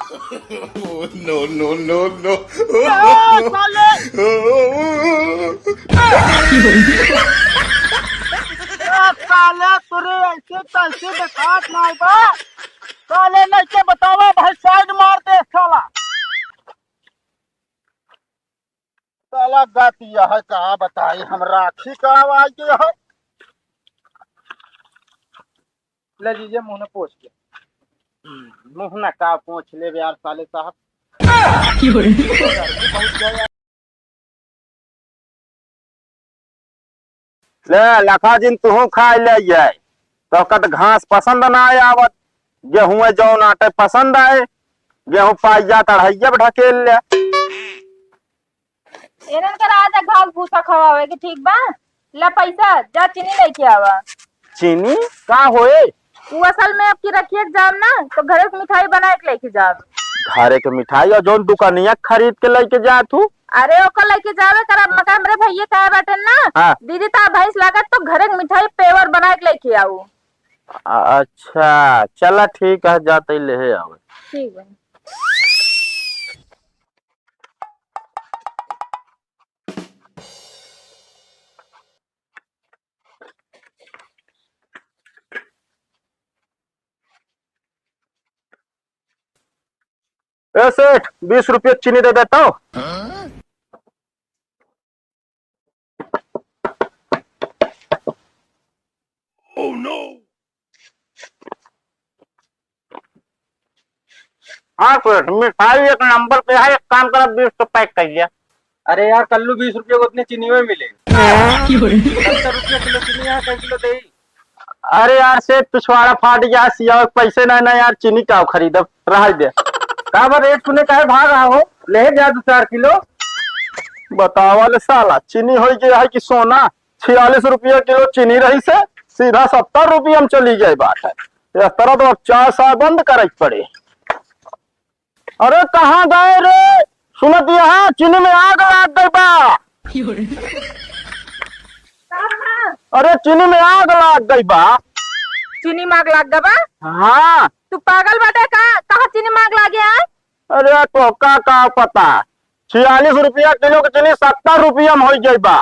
No, no, no, no. साले तुरे ऐसे तैसे दिखात नहीं बा। साले नहीं के बतावा भाई साइड मार दे साला। साला गातिया है कहाँ बताई हम राखी का आवाज दिया है। ले लीजिए मुंह में पोछ के। मुंह ना का पोछ ले यार साले साहब। ले लखा जिन तू खा ले जाए तो कद घास पसंद ना आए आवत गेहूं जौन आटे पसंद आए गेहूं पाई जा तढ़ैया ढकेल ले एनन कर आजा घास भूसा खवावे के ठीक बा। ला पैसा जा चीनी लेके आवा। चीनी का होए वो असल में आपकी रखिए जाम ना तो घरे से मिठाई बना के लेके जाब। घरे के मिठाई और जौन दुकानिया खरीद के लेके जा तू। अरे ओकर लेके जावे कर अब मका मेरे भैया कहे बाटे ना। हाँ। दीदी ता भैंस लागत तो घरे के मिठाई पेवर बना के लेके आऊ। अच्छा चला ठीक है जाते ही ले आवे। ठीक है। ए सेठ 20 रुपये चीनी दे देता हूँ। Oh no! हाँ सेठ मिठाई एक नंबर पे है। एक काम कर 20 तो पैक कर दिया। अरे यार कल्लू 20 रुपये को उतने चीनी में मिले। 70 रुपये किलो चीनी है, कई किलो दे। अरे यार सेठ पिछवाड़ा फाट गया सिया पैसे ना यार चीनी का खरीद रह दे। का बार रेट सुने का भाग रहा हो ले जा 2-4 किलो। बतावल साला चीनी हो गया है कि सोना 46 रुपये किलो चीनी रही से सीधा 70 रुपये हम चली गए बात है। इस तरह तो अब 4 साल बंद करे पड़े। अरे कहाँ गए रे सुनत यहाँ चीनी में आग लग गई बा। अरे चीनी में आग लग गई बा। चीनी मांग लाग गबा। हाँ तू पागल बाटे का कहाँ चीनी मांग लागे है। अरे तो का पता 46 रुपया किलो की चीनी 70 रुपया में हो गई बा।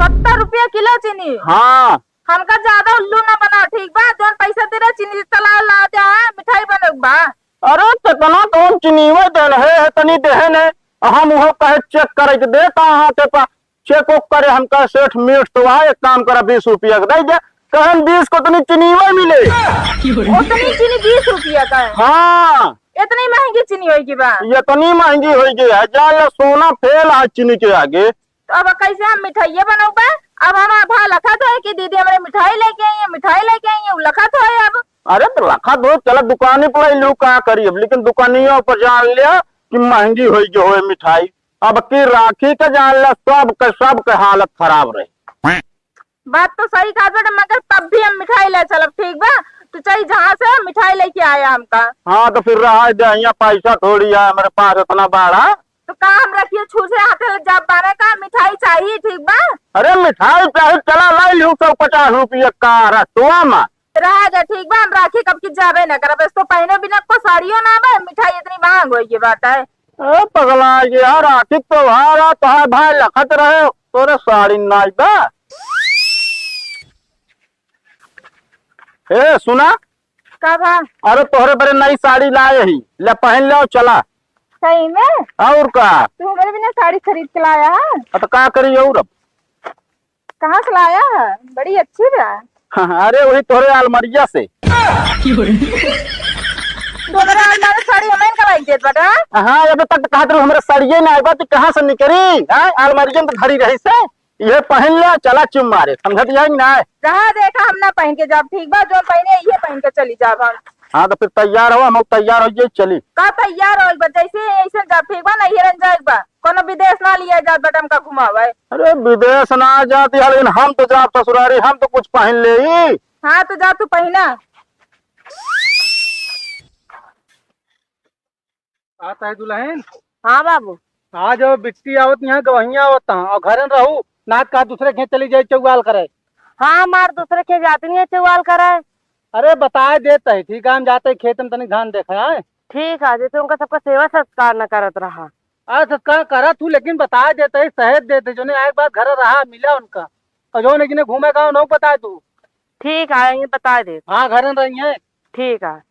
70 रुपया किलो चीनी। हाँ हमका ज्यादा उल्लू ना बना ठीक बा। जोन पैसा तेरा चीनी तला ला दे मिठाई बनक बा। अरे कितना कौन चीनी में देन है तनी देहन है। हम वो कहे चेक करे के दे कहाँ ते पा चेक उक करे हम कहे सेठ मीठ तो है एक काम करा 20 रुपया दे दे कहन 20 को तनी चीनी में मिले। उतनी चीनी 20 रुपया का है। हाँ इतनी महंगी चीनी होगी बा। ये तनी महंगी हो गई है जान सोना फेल है चीनी के आगे। तो अब कैसे हम मिठाइया बनाऊंगा। अब हम आभा लखा तो है कि दीदी हमारे मिठाई लेके आई है मिठाई लेके आई है लखा तो है अब। अरे तो लखा दो चलो दुकानी पर लू का करी अब लेकिन दुकानियों पर जान लिया कि महंगी हो मिठाई। अब की राखी का जान लिया सब के हालत खराब रही। बात तो सही कहा बेटा मगर तब भी हम मिठाई ले चलब ठीक बा। तो चाहिए जहाँ से मिठाई लेके आया हमका। हाँ तो फिर रहा दे पैसा थोड़ी है मेरे पास इतना बाड़ा। तो का हम रखिए छूसे हाथे जब बारे का मिठाई चाहिए ठीक बा। अरे मिठाई चाहिए चला ला लू 150 रुपये का रसुआ में रहा जा ठीक बा। हम राखी कब की जाबे न करब तो पहने बिना को साड़ियों ना बा मिठाई इतनी महंग होगी बात है। पगला गया राखी तो हारा तो भाई लखत रहे तोरे साड़ी नाच बा। ए सुना का बा। अरे तोहरे बड़े नई साड़ी लाए ही ले पहन लो चला। सही में और का तू हमारे बिना साड़ी खरीद के लाया है। तो का करी और कहाँ से लाया है बड़ी अच्छी बा। अरे वही तोरे अलमरिया से। तुम्हारे साड़ी हमें कमाई देत बटा। हाँ अभी तक कहा तो हमारे साड़िये ना आए तो कहाँ से निकली अलमरिया में तो धरी रही से ये पहन ले चला चुम मारे समझत जाएगी ना। रहा देखा हम ना पहन के जाब ठीक बा। जो पहने ये पहन के चली जाब हम। हाँ तो फिर तैयार हो हम तैयार हो जाए चली। का तैयार हो जैसे ऐसे जाब ठीक बा नहीं रन जाए बा। कोनो विदेश ना लिया जात बटा हमका घुमावे। अरे विदेश ना जाती लेकिन हम तो जाब ससुरारी हम तो कुछ पहन ले। हाँ तो जा तू पहना। आता है दुल्हन। हाँ बाबू आज बिट्टी आवत यहाँ गवहिया आवत और घर रहू नाथ का दूसरे खेत चली जाए चौवाल करे। हाँ हमार दूसरे के जाती नहीं है चौवाल करे। अरे बताए देते है ठीक है हम जाते खेत में तनिक धान देखा है। ठीक है जे तुमका सबका सेवा सत्कार न करत रहा। आज सत्कार करा तू, लेकिन बता देते शहद देते जो ने एक बार घर रहा मिला उनका, और जो ने घूमे गाँव न बता तू। ठीक है ये बता दे। हाँ घर में रही है। ठीक है।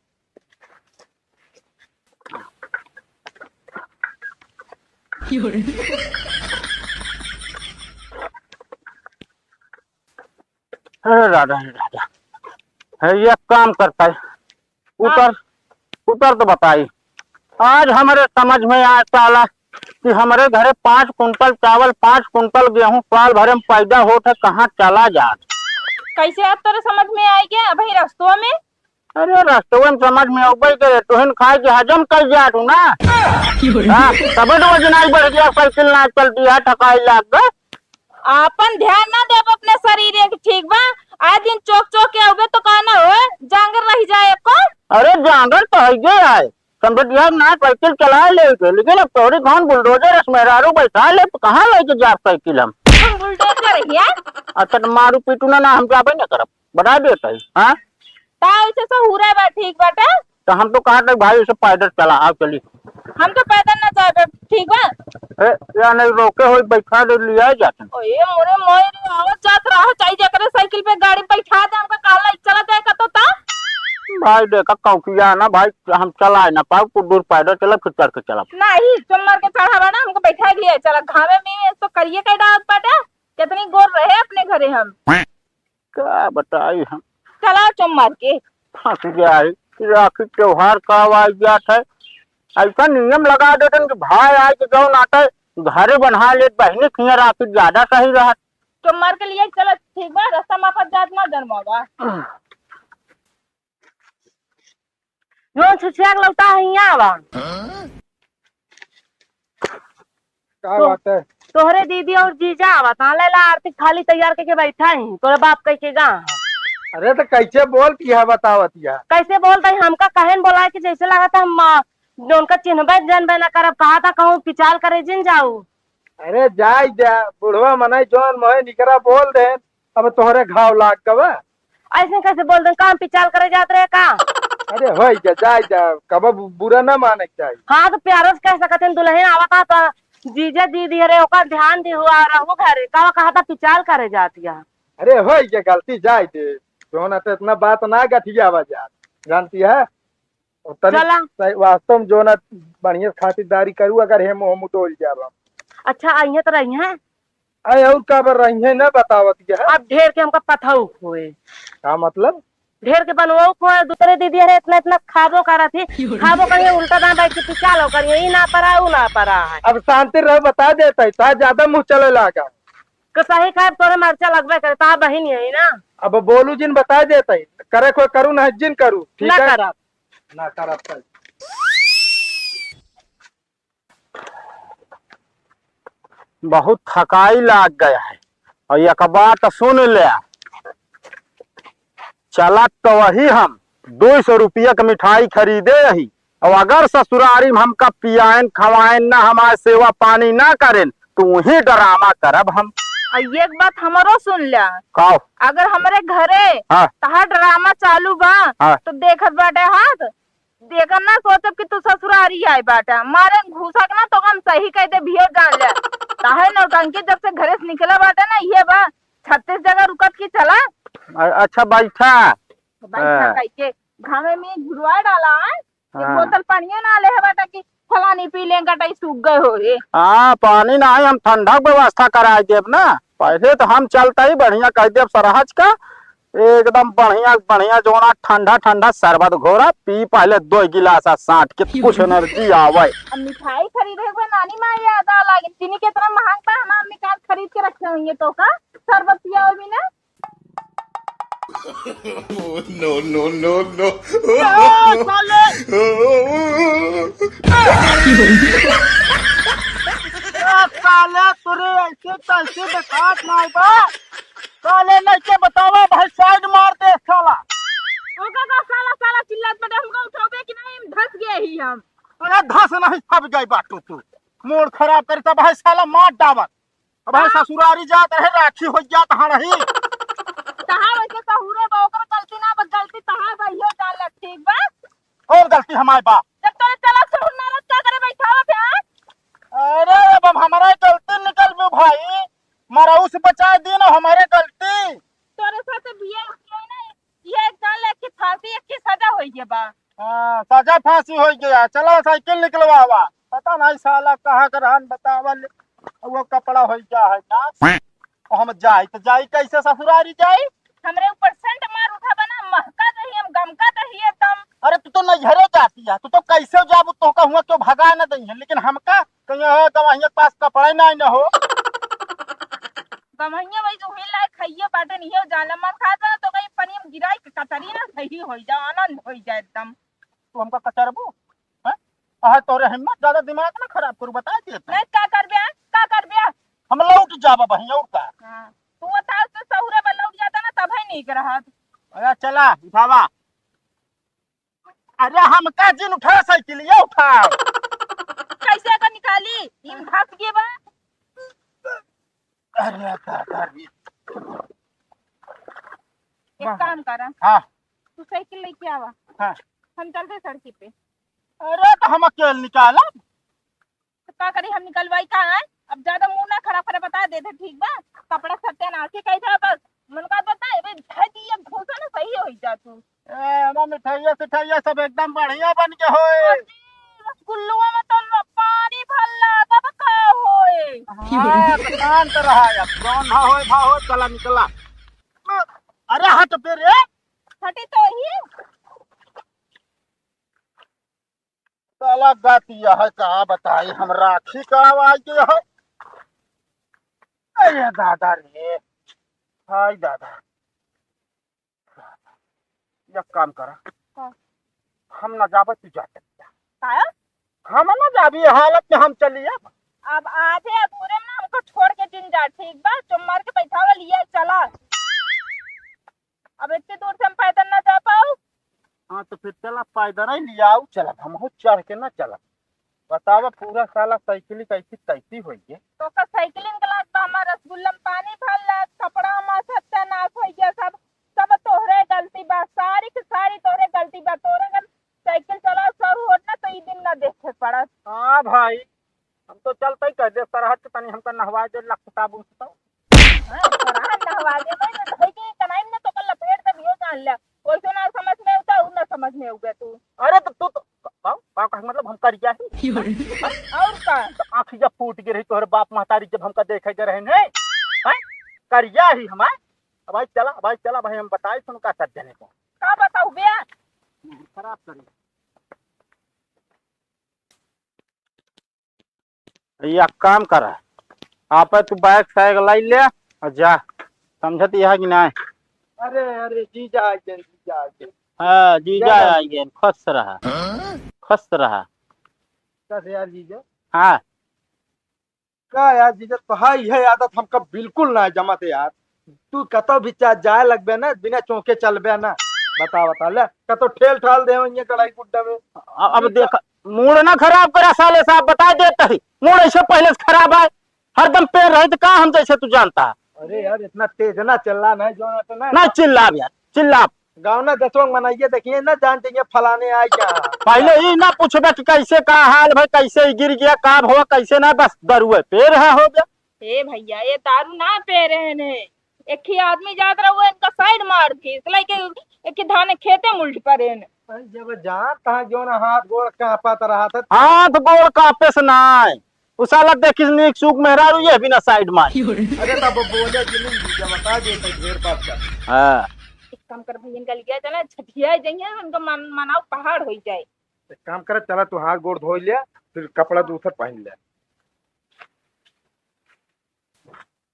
अरे राधा हे राधा, है ये काम करता है। उतर उतर तो बताई। आज हमारे समझ में आया साला कि हमारे घरे 5 कुंटल चावल 5 कुंटल गेहूं साल भरे में पैदा होता है, कहाँ चला जा। कैसे अब तेरे समझ में आई क्या भाई रस्तों में? अरे रस्तों में समझ में अबे करे तुहन खाए के हजम कर जा तू ना। तब वजनाई बढ़ गया, साइकिल ना चलती है, ठकाई लाग गए। अपन ध्यान ना दे अपने शरीर के, ठीक बा? आज दिन चौक चौक के आवे तो कहना हो जांगर रह जाए को। अरे जांगर तो है गए आए संबटिया ना साइकिल चला ले के, लेकिन अब तोरी खान बुलडोजर मेहरारू बैठा ले तो कहाँ लेके जा साइकिल हम बुलडोजर है। अच्छा मारू पीटू ना हम जाबे न करब, बता देता है। हाँ ऐसे तो हो रहा है, ठीक बाटा। तो हम तो कहा था भाई उसे पैदल चला, आओ चली। हम तो पैदल ना जाए, ठीक बा? या नहीं रोके हो बैठा दे लिया जाते। ओए मोरे मोरे आवत जात रहा चाहिए जकरे साइकिल पे गाड़ी बैठा दे, हमका काला चला जाए का तो ता भाई देखा कौकिया ना भाई, हम चला ना पाओ कुछ दूर पैदल चला फिर चढ़ के चला। नहीं तुम मार के चढ़ावा ना, हमको बैठा दिया चला घावे में तो करिए का डाल पाटा। कितनी गोर रहे अपने घरे हम, क्या बताई हम। चला चुम मार के फंस गया है। राखी त्योहार का आवाज जात है, ऐसा नियम लगा देते कि भाई आए के जो नाते घरे बना ले बहने खिया राखी ज्यादा सही रहा। चुम मार के लिए चला, ठीक बा? रास्ता माफत जात ना जन्मावा जो छुछिया लगता है यहाँ बा। क्या बात है? तोहरे दीदी और जीजा आवा ताले ला आरती थाली तैयार करके बैठा है, तोरे बाप कह के गा। अरे तो कैसे बोलती है बतावतिया? कैसे बोलता है हमका कहन बोला कि जैसे लगा था हम उनका चिन्हबे जनबे न करब, कहा था कहूँ पिचाल करे जिन जाऊ। अरे जाय जा बुढ़वा मनाई जोन मोहे निकरा बोल दे, अब तोहरे घाव लाग गवा। ऐसे कैसे बोल दे, काम पिचाल करे जात रहे का? अरे हो जाय जा, कब बुरा ना माने चाहिए। हाँ तो प्यारो से कह सकते हैं, दुल्हन आवा का तो जीजा दीदी हरे ओकर ध्यान दी हुआ रहू घरे का, कहा था पिचाल करे जातिया। अरे हो गलती जाय दे, जोन तो इतना बात ना गठिया बजा जानती है। चला वास्तव में जो ना बढ़िया खातिरदारी करू, अगर हे मुँह मुटोल जाब। अच्छा आइए तो रही है। अरे और का बर रही है ना बतावत है। अब ढेर के हमका पथऊ हुए। क्या मतलब? ढेर के बनवाओ हुए, दूसरे दीदी अरे इतना इतना खाबो करा थी, खाबो करिए उल्टा ना बैठ के पिचालो करिए, ई ना परा ऊ ना परा है। अब शांति रह बता देता है, ज्यादा मुँह चले लागा। सही खाए तोरे मर्चा लगबे करे, ता बहिन यही ना। अब बोलू जिन बता देता है, करे कोई करू ना जिन करू, ठीक ना है करब ना करब। बहुत थकाई लाग गया है और एक बात सुन ले, चला तो वही हम 200 रुपया का मिठाई खरीदे रही, और अगर ससुरारी में हमका पियान खवाएन ना, हमारे सेवा पानी ना करें तो ही ड्रामा करब हम। एक बात हमारो सुन लिया, कहो अगर हमारे घरे हाँ तहार ड्रामा चालू बा हाँ तो देखत बाटे हाथ देखा ना, सोचब कि तू ससुरारी आए बाटा मारे घुसक ना तो हम सही कह दे भियो जान ले। ताहे नौटंकी जब से घरे से निकला बाटा ना, ये बा 36 जगह रुकत की चला। अच्छा बैठा बैठा कह के घामे में घुरवा डाला है, एक हाँ। बोतल पानी ना ले बाटा की फलानी पी लें कटाई सूख गए हो रे। हाँ पानी ना है, हम ठंडा व्यवस्था करा देव ना, पहले तो हम चलता ही बढ़िया कह देव सरहज का एकदम बढ़िया बढ़िया जोना ठंडा ठंडा शरबत घोरा पी, पहले 2 गिलास साठ के कुछ एनर्जी आवे। अब मिठाई खरीदे हुए नानी माँ याद आ लगी, चीनी कितना महंग था, हम अम्मी कार खरीद के रखे होंगे तो का शरबत पिया भी ना। No, no, no, no. साले तुरे ऐसे कैसे दिखात नहीं बा, साले नहीं बतावा भाई साइड मार दे साला। ओका का साला साला चिल्लात बटे हमको उठाओगे कि नहीं, धस गए ही हम। अरे धस नहीं फब गई बाटू तू, मूड खराब करी तब भाई साला मार डावत, अब भाई ससुरारी जात रहे राखी हो जात हाँ रही। तहां वैसे तो हुरे बा, ओकर गलती ना बस गलती तहां भइयो डाल ठीक बा। और गलती हमारे बा, जब तो चला सहुर नाराज का करे बैठा हो पे। अरे अब हमारा गलती निकल गई भाई, मराऊ से बचा दी ना हमारे गलती। तोरे साथ भी ये गाल की फांसी की सजा होई है बा। हाँ सजा फांसी हो गया। चलो साइकिल निकलवावा, पता नहीं साला कहाँ का रहन बतावल, वो कपड़ा हो गया है ना। हम जाई तो जाई कैसे ससुरारी जाई? हमरे ऊपर सेंट मार उठा बना, महका दही हम गमका दही है तुम। अरे तू तो नैहरे जाती है, तू तो कैसे जाबू तो कहूँ तो भगा न दही है, लेकिन हमका कहीं हो गवाहिया के पास कपड़ा नहीं न हो। गमहिया वही जो हिल लाए खाइए बाटे नहीं हो जाला मन खा ना तो कहीं पनी में गिराई के कतरी ना सही हो जा, आनंद हो जाए एकदम। तू हमका कचरबू हैं? आह तोरे हिम्मत ज्यादा दिमाग ना खराब करू, बता दिए नहीं का कर बिया हम लौट जाबा बहिया उठा। हां तू बता से सहुरे बल लौट जाता ना तब है नहीं करहत। अरे चला उठावा। अरे हमका जिन उठा साइकिलिया उठाओ। कैसे का निकाली इन फंस गए बा। अरे एक काम करा, हाँ तू साइकिल लेके आवा, हाँ। हम चलते सड़की पे। अरे तो हम अकेले निकाला। तो का करी हम निकलवाई का है, अब ज्यादा मुंह ना खराब करे बता दे ठीक बा। कपड़ा सत्यानाश के कैसा बस मन का बता बे धै दिया घोसा ना सही हो जा तू। ए मिठाइया सिठाइया सब एकदम बढ़िया बन के होए। रसगुल्लुआ में तो पानी भल्ला तब का होए। हाँ दुकान तो रहा है, कौन ना होए भा हो चला निकला। अरे हट पे रे, हटी तो ही साला गातिया है कहाँ बताई हम राखी का आवाज है। अरे दादा रे, हाय दादा। एक काम करा, हम ना जाबे तू जा सकता, काया हम ना जाबी हालत में हम चलिए। अब आधे अधूरे में हमको छोड़ के जिन जा ठीक बा, चुम्मार के बैठावा लिया चला। अब इतनी दूर से हम पैदल ना जा पाओ। हाँ तो फिर चला पैदल ही लिया आओ, चला हम हो चढ़ के ना चला। बतावा पूरा साला साइकिल कैसी कैसी हुई है। तो का साइकिल क्लास में हमारा रसगुल्ला में पानी भरला, कपड़ा में सत्यानाश हो गया, सब तोहरे गलती बा, सारी की सारी तोहरे गलती बा। तोरे गल साइकिल चला शुरू हो ना तो ई दिन ना देखे पड़त। हाँ भाई हम तो चलते ही कर दे सरहद के तनी हमका नहवा दे लख साबुन से। हां सराह नहवा दे भाई ना धई के कनाई में तो कल लपेट दे भी जान ले, ओइसो ना समझ में उता उ ना समझ में उगे तू। अरे तो तू तो का मतलब हम कर गया ही और का आँख जब फूट गई रही तोहर बाप महतारी जब हमका देखे के रहे हैं करिया ही हमारे। भाई चला भाई हम बताए सुन का कर देने को का बताऊ बे खराब करी। एक काम कर, आप तू बाइक साइकिल लाई ले और जा, समझती है कि नहीं? अरे जीजा हाँ जीजा आइए, खुश रहा खुश रहा। यार जीजा हाँ का यार जीजा तोहाई है आदत हमका बिल्कुल ना जमत यार। तू कतो भी जाए लगबे ना बिना चौके चलबे ना, बता ले कतो ठेल ठाल दे ये कढ़ाई कुड्डा में। अब देख मूड ना खराब करा साले साहब, बता देता ही मूड ऐसे पहले से खराब है, हरदम पेड़ रहे तो कहाँ हम जैसे तू जानता है। अरे यार इतना तेज ना चलना नहीं जो तो ना चिल्ला यार चिल्ला। गाँव ना दसों मनाइए देखिए ना जानते हैं फलाने आए क्या। पहले ही ना पूछबे कि कैसे का हाल भाई, कैसे गिर गया का हुआ कैसे ना, बस दरुए पेड़ है हो गया। ए भैया ये दारू ना पे रहे ने, एक ही आदमी जात रहा इनका साइड मार के इसलिए के एक ही धाने खेते मुल्ट परे ने। जब जान कहाँ जो ना हाथ गोड़ कांपत रहा था। हाथ गोड़ कांपे से ना उसाला देखिस नीक सुख मेहरारू ये भी ना साइड मार। अरे तब बोले कि नहीं जीजा बता दे तो ढेर बात का। हां एक काम कर भैया निकल गया चला छठिया जाइए उनको मनाओ पहाड़ हो जाए। एक काम कर चला तू हाथ गोड़ धो लिया फिर कपड़ा दूसरा पहन ले।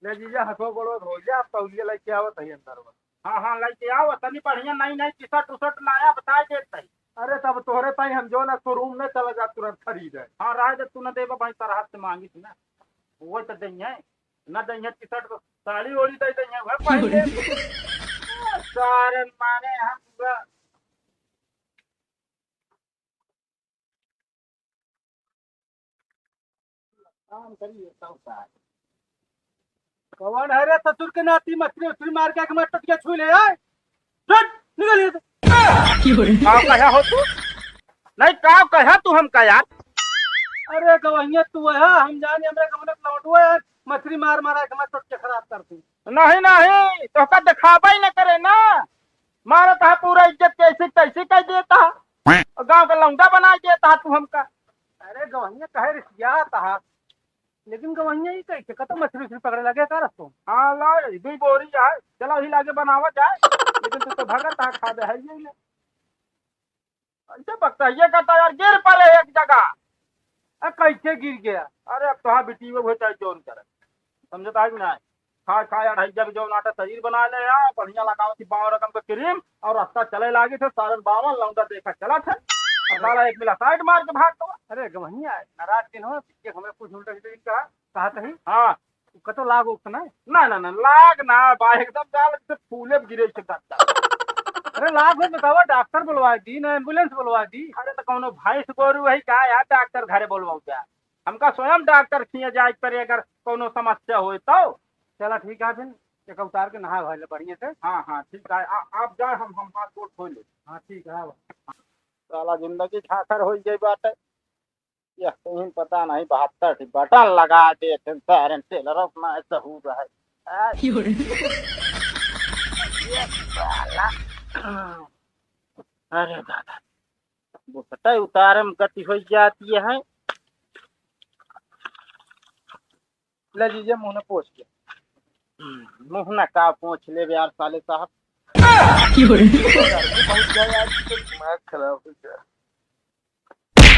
ले जीजा हाथों गोड़ धो लिया, अब तौलिया लेके आवत है अंदर। हाँ लेके आओ तनी बढ़िया नई टी शर्ट लाया बता देते। अरे तब तोहरे ताई हम जो ना शोरूम में चला जा तुरंत खरीद है। हाँ राय दे तू न देबा भाई तारा हाथ से मांगी थी ना वो तो दइए ना दइए टी शर्ट साड़ी ओड़ी दे दइए वह पहले सारन माने हम पूरा काम करिए सब। कौन है रे ससुर के नाती मछली मार के मत टट के छू ले आए। चल निकल ये आप कहा हो तू नहीं का कहा तू हमका यार। अरे गवैया तू है हम जाने हमरे गवने लौटुआ यार मछली मार मारा के मैं टोटके खराब करती। नहीं नहीं तो का दिखावा ही न करे ना, मारा था पूरा इज्जत कैसे कैसे कह देता गांव का लौंडा बना देता तू हमका। अरे गवैया कहे रिसिया था लेकिन गवैया ही कैसे कतो मछली उछली पकड़े लगे कर तू। हाँ ला दू बोरी है चलो ही लागे बनावा जाए, लेकिन तू तो भगत है खा दे है ये ले ऐसे बकता ये कहता यार गिर पड़े एक जगह। कैसे गिर गया। अरे अब तो बेटी में चाहे जोन करे समझता है कि नहीं, खा खा यार हई जब जो नाटा शरीर बना ले यार बढ़िया लगाओ थी बाव रकम का क्रीम और रास्ता चले लागे थे सारन बावन लौंडा देखा चला था और साला एक मिला साइड मार के भाग गया। अरे गवैया नाराज दिन हो पीछे हमें कुछ उल्टा सीधा कहा था ही हाँ कतो लाग उठना ना ना ना लाग ना बा एकदम डाल से फूले गिरे से गत्ता। अरे लाग हो बतावा डॉक्टर बुलवा दी ना एम्बुलेंस बुलवा दी। अरे तो कौनो भैंस गोरू है का यार डॉक्टर घरे बोलवाऊ क्या, हमका स्वयं डॉक्टर खिए जाए पर अगर कोनो समस्या हो तो। चला ठीक है फिर एक उतार के नहा भाई बढ़िया से। हाँ हाँ ठीक है आप जाए हम पासपोर्ट खोल ले। हाँ ठीक है साला जिंदगी खाकर हो गई बात है यह कहीं पता नहीं 72 बटन लगा दे सारन टेलर अपना ऐसा हो रहा है। अरे दादा वो पता है उतारे में गति हो जाती है। ले लीजिए मुंह ने पोछ के। मुँह न का पूछ ले यार साले साहब। दिमाग खराब हो गया।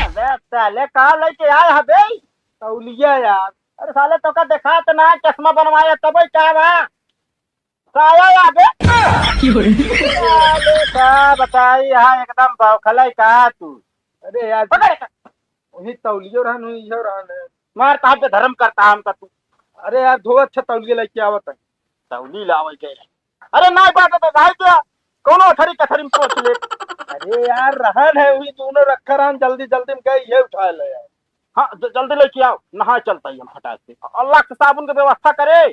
अबे साले कहाँ लेके आए है बे तौलिया यार। अरे साले तो का देखा तो ना चश्मा बनवाया तब क्या बा साया आगे साले का बताई यहाँ एकदम बौखला का तू। अरे यार पकड़ के वही तौलियो रहन हुई इहो रहन। मार ताप पे धर्म करता हमका तू। अरे यार धो अच्छा तौलिया लेके आवत है। तौली लावे के अरे ना बात तो भाई क्या कोनो थरी कथरी में पूछ ले। अरे यार रहन है वही दोनों रखा रहन जल्दी जल्दी में गई ये उठा ले यार। हाँ जल्दी लेके आओ नहा चलता ही हम फटाक से अल्लाह के साबुन की व्यवस्था करे।